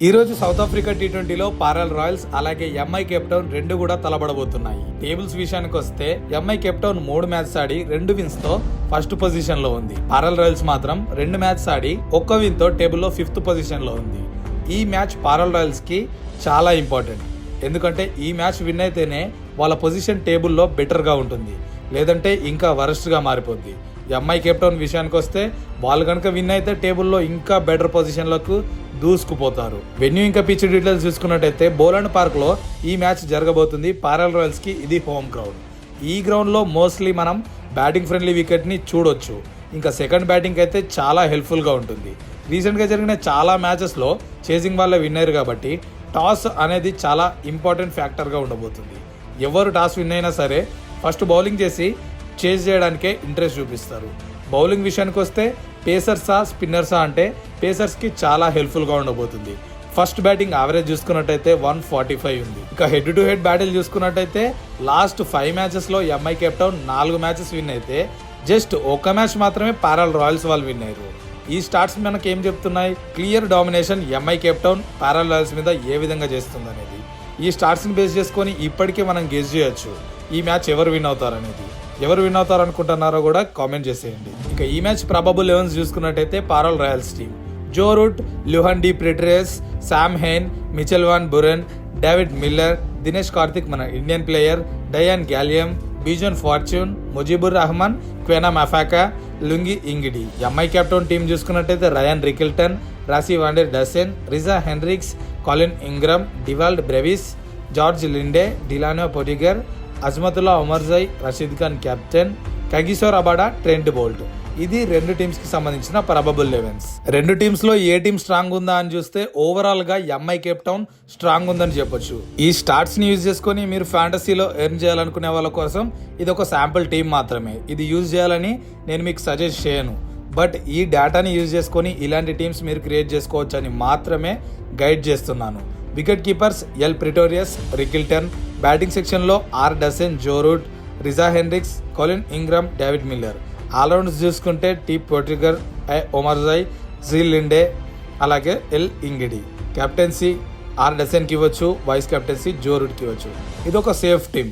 ఈ రోజు south Africa టీ20లో Parul Royals అలాగే ఎంఐ కేప్ టౌన్ రెండు కూడా తలబడబోతున్నాయి. టేబుల్స్ విషయానికి వస్తే ఎంఐ కేప్ టౌన్ 3 మ్యాచ్ ఆడి 2 విన్స్ తో ఫస్ట్ పొజిషన్ లో ఉంది. పారల్ రాయల్స్ మాత్రం 2 మ్యాచ్ ఆడి 1 విన్ తో టేబుల్లో 5th పొజిషన్ లో ఉంది. ఈ మ్యాచ్ పారల్ రాయల్స్ కి చాలా ఇంపార్టెంట్, ఎందుకంటే ఈ మ్యాచ్ విన్ అయితేనే వాళ్ళ పొజిషన్ టేబుల్లో బెటర్ గా ఉంటుంది, లేదంటే ఇంకా వరస్ట్ గా మారిపోద్ది. ఎంఐ కేప్ టౌన్ విషయానికి వస్తే వాళ్ళు కనుక విన్ అయితే టేబుల్లో ఇంకా బెటర్ పొజిషన్లకు దూసుకుపోతారు. వెన్యూ ఇంకా పిచ్ డీటెయిల్స్ చూసుకున్నట్టయితే బోలాండ్ పార్క్ లో ఈ మ్యాచ్ జరగబోతుంది. పారల్ రాయల్స్ కి ఇది హోమ్ గ్రౌండ్. ఈ గ్రౌండ్ లో మోస్ట్లీ మనం బ్యాటింగ్ ఫ్రెండ్లీ వికెట్ ని చూడొచ్చు. ఇంకా సెకండ్ బ్యాటింగ్ అయితే చాలా హెల్ప్ఫుల్ గా ఉంటుంది. రీసెంట్ గా జరిగిన చాలా మ్యాచెస్ లో చేసింగ్ వాళ్ళ విన్నర్ కాబట్టి టాస్ అనేది చాలా ఇంపార్టెంట్ ఫ్యాక్టర్ గా ఉండబోతుంది. ఎవరు టాస్ విన్ అయినా సరే ఫస్ట్ బౌలింగ్ చేసి చేజ్ చేయడానికే ఇంట్రెస్ట్ చూపిస్తారు. బౌలింగ్ విషయానికి వస్తే పేసర్సా స్పిన్నర్సా అంటే పేసర్స్కి చాలా హెల్ప్ఫుల్గా ఉండబోతుంది. ఫస్ట్ బ్యాటింగ్ యావరేజ్ చూసుకున్నట్టయితే 145 ఉంది. ఇక హెడ్ టు హెడ్ బ్యాటిల్ చూసుకున్నట్టయితే లాస్ట్ 5 మ్యాచెస్లో MI Cape Town 4 matches win అయితే జస్ట్ 1 మ్యాచ్ మాత్రమే పారల్ రాయల్స్ వాళ్ళు విన్ అయ్యారు. ఈ స్టార్ట్స్ మనకి ఏం చెప్తున్నాయి? Clear domination MI Cape Town Paarl Royals మీద ఏ విధంగా చేస్తుంది అనేది. ఈ స్టార్ట్స్ని బేస్ చేసుకొని ఇప్పటికే మనం గెస్ చేయొచ్చు ఈ మ్యాచ్ ఎవరు విన్ అవుతారనేది. ఎవరు విన్ అవుతారు అనుకుంటున్నారో కూడా కామెంట్ చేసేయండి. ఇక ఈ మ్యాచ్ ప్రాబబుల్ 11 చూసుకున్నట్టయితే Paarl Royals team Joe Root, Lhuan de Pretorius, Sam Hain, Mitchell van Buren, David Miller, Dinesh Karthik మన Indian player, Dayyan Galiem, Bjorn Fortuin, Mujeeb Rahman, Kwena Maphaka, Lungi Ngidi. MI Cape Town team చూసుకున్నట్టయితే Ryan Rickelton, Rassie van der Dussen, Reeza Hendricks, Colin Ingram, Dewald Brevis, George Linde, Delano Potgieter, Azmatullah Omarzai, Rashid Khan captain, Kagiso Rabada, Trent Boult. ఇది 2 teams కి సంబంధించిన probable 11. 2 teams లో ఏ team strong ఉందా అని చూస్తే overall గా MI Cape town strong ఉందని చెప్పొచ్చు. ఈ స్టార్ట్స్ ని యూజ్ చేసుకుని మీరు ఫ్యాంటసీలో ఎర్న్ చేయాలనుకునే వాళ్ళ కోసం ఇది ఒక శాంపుల్ టీం మాత్రమే. ఇది యూజ్ చేయాలని నేను మీకు సజెస్ట్ చేయను, బట్ ఈ డేటాని యూజ్ చేసుకొని ఇలాంటి టీమ్స్ మీరు క్రియేట్ చేసుకోవచ్చు అని మాత్రమే గైడ్ చేస్తున్నాను. Wicket keepers L Pretorius, Rickelton. Batting సెక్షన్లో R Dussen, Joe Root, Reeza Hendricks, Colin Ingram, David Miller. Allrounders చూసుకుంటే T Potgieter, Omarzai, G Linde, అలాగే ఎల్ ఇంగిడి. కెప్టెన్సీ ఆర్ డసెన్కి ఇవ్వచ్చు, వైస్ కెప్టెన్సీ జో రూట్కి ఇవ్వచ్చు. ఇది ఒక సేఫ్ టీమ్.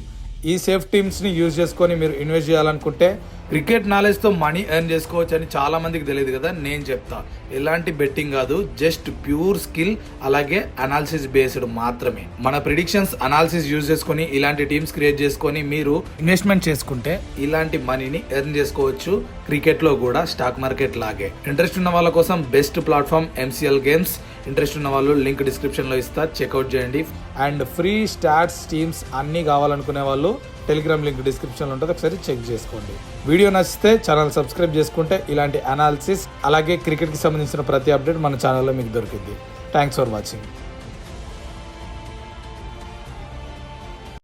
ఈ సేఫ్ టీమ్స్ని యూజ్ చేసుకొని మీరు ఇన్వెస్ట్ చేయాలనుకుంటే క్రికెట్ నాలెడ్జ్తో మనీ ఎర్న్ చేసుకోవచ్చు అని చాలా మందికి తెలియదు కదా. నేను చెప్తా, ఎలాంటి బెట్టింగ్ కాదు, జస్ట్ ప్యూర్ స్కిల్ అలాగే అనాలిసిస్ బేస్డ్ మాత్రమే. మన ప్రిడిక్షన్స్ అనాలిసిస్ యూజ్ చేసుకొని ఇలాంటి టీమ్స్ క్రియేట్ చేసుకొని మీరు ఇన్వెస్ట్మెంట్ చేసుకుంటే ఇలాంటి మనీని ఎర్న్ చేసుకోవచ్చు. క్రికెట్లో కూడా స్టాక్ మార్కెట్ లాగే. ఇంట్రెస్ట్ ఉన్న వాళ్ళ కోసం best platform MCL games. Interest ఉన్న వాళ్ళు లింక్ డిస్క్రిప్షన్లో ఇస్తా, చెక్అవుట్ చేయండి. అండ్ ఫ్రీ స్టాట్స్ టీమ్స్ అన్నీ కావాలనుకునే వాళ్ళు టెలిగ్రామ్ లింక్ డిస్క్రిప్షన్లో ఉంటుంది, ఒకసారి చెక్ చేసుకోండి. వీడియో నచ్చితే ఛానల్ సబ్స్క్రైబ్ చేసుకుంటే ఇలాంటి అనాలిసిస్ అలాగే క్రికెట్కి సంబంధించిన ప్రతి అప్డేట్ మన ఛానల్లో మీకు దొరికింది. Thanks for watching.